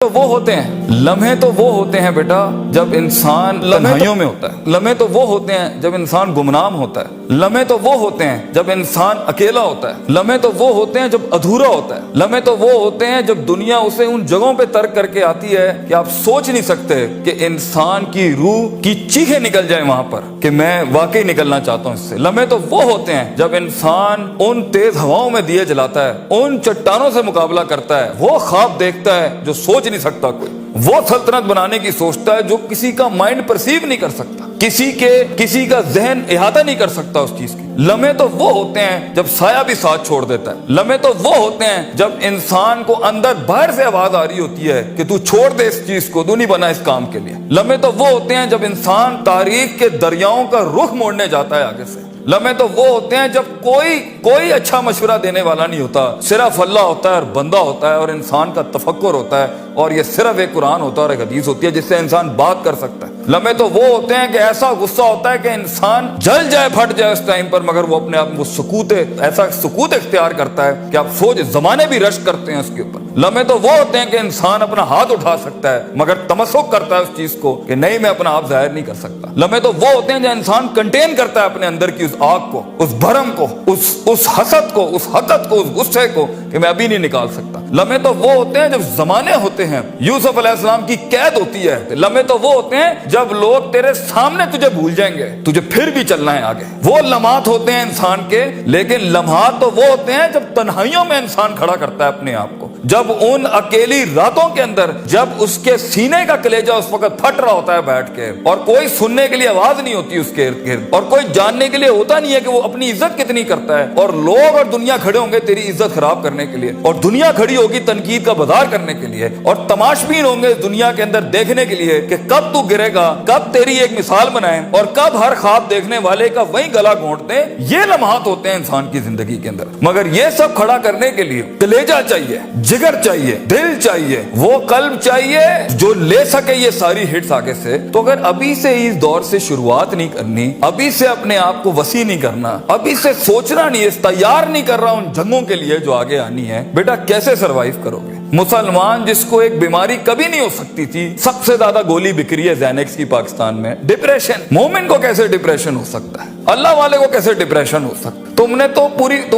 تو وہ ہوتے ہیں، لمحے تو وہ ہوتے ہیں بیٹا جب انسان تنہائیوں میں ہوتا ہے، لمحے تو وہ ہوتے ہیں جب انسان گمنام ہوتا ہے، لمحے تو وہ ہوتے ہیں جب انسان اکیلا ہوتا ہے، لمحے تو وہ ہوتے ہیں جب ادھورا ہوتا ہے، لمحے تو وہ ہوتے ہیں جب دنیا اسے ان جگہوں پہ ترک کر کے آتی ہے کہ آپ سوچ نہیں سکتے کہ انسان کی روح کی چیخیں نکل جائیں وہاں پر کہ میں واقعی نکلنا چاہتا ہوں اس سے۔ لمحے تو وہ ہوتے ہیں جب انسان ان تیز ہواؤں میں دیے جلاتا ہے، ان چٹانوں سے مقابلہ کرتا ہے، وہ خواب دیکھتا ہے جو سوچ نہیں سکتا کوئی، وہ سلطنت بنانے کی سوچتا ہے جو کسی کا مائنڈ پرسیو نہیں کر سکتا، کسی کا ذہن احاطہ نہیں کر سکتا اس چیز کی۔ لمحے تو وہ ہوتے ہیں جب سایہ بھی ساتھ چھوڑ دیتا ہے، لمحے تو وہ ہوتے ہیں جب انسان کو اندر باہر سے آواز آ رہی ہوتی ہے کہ تو چھوڑ دے اس چیز کو، تو نہیں بنا اس کام کے لیے۔ لمحے تو وہ ہوتے ہیں جب انسان تاریخ کے دریاؤں کا رخ موڑنے جاتا ہے آگے سے۔ لمحے تو وہ ہوتے ہیں جب کوئی اچھا مشورہ دینے والا نہیں ہوتا، صرف اللہ ہوتا ہے اور بندہ ہوتا ہے اور انسان کا تفکر ہوتا ہے، اور یہ صرف ایک قرآن ہوتا ہے اور ایک حدیث ہوتی ہے جس سے انسان بات کر سکتا ہے۔ لمحے تو وہ ہوتے ہیں کہ ایسا غصہ ہوتا ہے کہ انسان جل جائے، پھٹ جائے اس ٹائم پر، مگر وہ اپنے آپ کو ایسا سکوت اختیار کرتا ہے کہ آپ سوچ زمانے بھی رشک کرتے ہیں اس کے اوپر۔ لمحے تو وہ ہوتے ہیں کہ انسان اپنا ہاتھ اٹھا سکتا ہے مگر تمسک کرتا ہے اس چیز کو کہ نہیں، میں اپنا آپ ظاہر نہیں کر سکتا۔ لمحے تو وہ ہوتے ہیں جو انسان کنٹین کرتا ہے اپنے اندر کی اس آگ کو، اس بھرم کو، اس حسد کو، اس حقد کو، اس غصے کو کہ میں ابھی نہیں نکال سکتا۔ لمحے تو وہ ہوتے ہیں جب زمانے ہوتے ہیں، یوسف علیہ السلام کی قید ہوتی ہے۔ لمحے تو وہ ہوتے ہیں جب لوگ تیرے سامنے تجھے بھول جائیں گے، تجھے پھر بھی چلنا ہے آگے۔ وہ لمحات ہوتے ہیں انسان کے، لیکن لمحات تو وہ ہوتے ہیں جب تنہائیوں میں انسان کھڑا کرتا ہے اپنے آپ کو، جب ان اکیلی راتوں کے اندر، جب اس کے سینے کا کلیجہ اس وقت پھٹ رہا ہوتا ہے بیٹھ کے، اور کوئی سننے کے لیے آواز نہیں ہوتی اس کے ارد گرد، اور کوئی جاننے کے لیے ہوتا نہیں ہے کہ وہ اپنی عزت کتنی کرتا ہے، اور لوگ اور دنیا کھڑے ہوں گے تیری عزت خراب کرنے کے لیے، اور دنیا کھڑی ہوگی تنقید کا بازار کرنے کے لیے، اور تماشبین ہوں گے دنیا کے اندر دیکھنے کے لیے کہ کب تو گرے گا، کب تیری ایک مثال بنائیں، اور کب ہر خواب دیکھنے والے کا وہی گلا گھونٹ دیں۔ یہ لمحات ہوتے ہیں انسان کی زندگی کے اندر، مگر یہ سب کھڑا کرنے کے لیے کلیجہ چاہیے، جگر چاہیے، دل چاہیے، وہ قلب چاہیے جو لے سکے یہ ساری ہٹس آگے سے۔ تو اگر ابھی سے اس دور سے شروعات نہیں کرنی، ابھی سے اپنے آپ کو وسیع نہیں کرنا، ابھی سے سوچنا نہیں، تیار نہیں کر رہا ان جنگوں کے لیے جو آگے آنی ہے، بیٹا کیسے سروائیو کرو گے؟ مسلمان جس کو ایک بیماری کبھی نہیں ہو سکتی تھی، سب سے زیادہ گولی بکری ہے زینکس کی پاکستان میں، ڈپریشن۔ مومن کو کیسے ڈپریشن ہو سکتا ہے؟ اللہ والے کو کیسے ڈپریشن ہو سکتا ہے؟ تم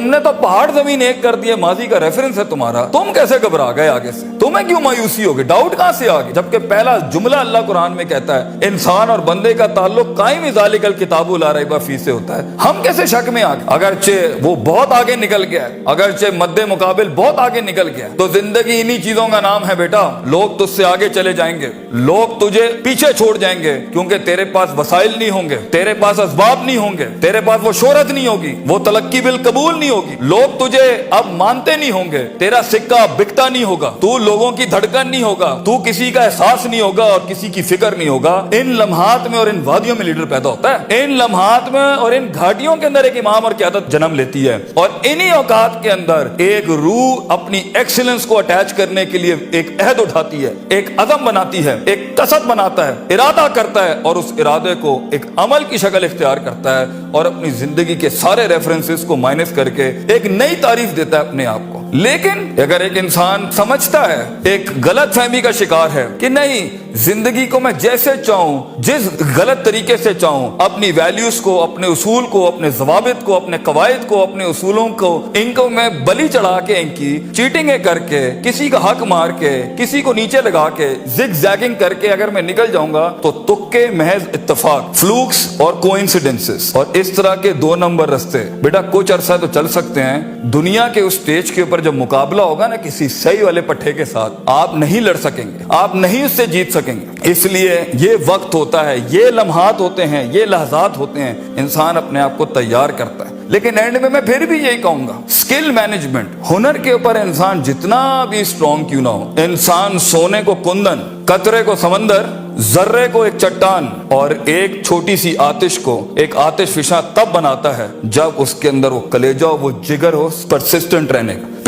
نے تو پہاڑ زمین ایک کر دیے، ماضی کا ریفرنس ہے تمہارا، تم کیسے گھبرا گئے آگے سے؟ تمہیں کیوں مایوسی ہوگی؟ ڈاؤٹ کہاں سے آگے؟ جبکہ پہلا جملہ اللہ قرآن میں کہتا ہے انسان اور بندے کا تعلق قائم ذالک الکتاب لا ریب فیہ سے ہوتا ہے۔ ہم کیسے شک میں آگے؟ اگرچہ وہ بہت آگے نکل گیا ہے، اگرچہ مد مقابل بہت آگے نکل گیا ہے، تو زندگی انہی چیزوں کا نام ہے بیٹا۔ لوگ تجھ سے آگے چلے جائیں گے، لوگ تجھے پیچھے چھوڑ جائیں گے، کیونکہ تیرے پاس وسائل نہیں ہوں گے، تیرے پاس اسباب نہیں ہوں گے، تیرے پاس وہ شہرت نہیں ہوگی، وہ تلقی بالقبول نہیں ہوگی، لوگ تجھے اب مانتے نہیں ہوں گے، تیرا سکہ بکتا نہیں ہوگا، تو لوگوں کی دھڑکن نہیں ہوگا، تو کسی کا احساس نہیں ہوگا اور کسی کی فکر نہیں ہوگا۔ ان لمحات میں اور ان وادیوں میں لیڈر پیدا ہوتا ہے، ان لمحات میں اور ان گھاٹیوں کے اندر ایک امام اور قیادت جنم لیتی ہے، اور انہی اوقات کے اندر ایک روح اپنی ایکسلنس کو اٹیچ کرنے کے لیے ایک عہد اٹھاتی ہے، ایک عزم بناتی ہے، ایک قصد بناتا ہے، ارادہ کرتا ہے، اور اس ارادے کو ایک عمل کی شکل اختیار کرتا ہے، اور اپنی زندگی کے سارے ریفرنسز کو مائنس کر کے ایک نئی تعریف دیتا ہے اپنے آپ کو۔ لیکن اگر ایک انسان سمجھتا ہے، ایک غلط فہمی کا شکار ہے کہ نہیں، زندگی کو میں جیسے چاہوں، جس غلط طریقے سے چاہوں، اپنی ویلیوز کو، اپنے اصول کو، اپنے ضوابط کو، اپنے قواعد کو، اپنے اصولوں کو، ان کو میں بلی چڑھا کے، ان کی چیٹنگیں کر کے، کسی کا حق مار کے، کسی کو نیچے لگا کے، زگ زیگنگ کر کے اگر میں نکل جاؤں گا تو تکے، محض اتفاق، فلوکس اور کوئنسیڈنسز، اور اس طرح کے 2 نمبر رستے بیٹا کچھ عرصہ تو چل سکتے ہیں۔ دنیا کے اس سٹیج کے اوپر جب مقابلہ ہوگا نا کسی صحیح والے پٹھے کے ساتھ، آپ نہیں لڑ سکیں گے، آپ نہیں اس سے جیت سکیں گے۔ اس لیے یہ وقت ہوتا ہے، یہ لمحات ہوتے ہیں، یہ لحظات ہوتے ہیں، انسان اپنے آپ کو تیار کرتا ہے۔ لیکن اینڈ میں پھر بھی یہی کہوں گا، سکل مینجمنٹ، ہنر کے اوپر انسان جتنا بھی اسٹرانگ کیوں نہ ہو، انسان سونے کو کندن، قطرے کو سمندر، ذرے کو ایک چٹان، اور ایک چھوٹی سی آتش کو ایک آتش فشاں تب بناتا ہے جب اس کے اندر وہ کلیجہ، وہ جگر ہو پرسسٹنٹ رہنے کا،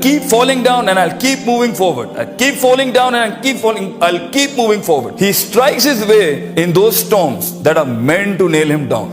keep falling down and I'll keep moving forward. I'll keep falling down and I'll keep moving forward. He strikes his way in those storms that are meant to nail him down.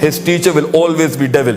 his teacher will always be devil.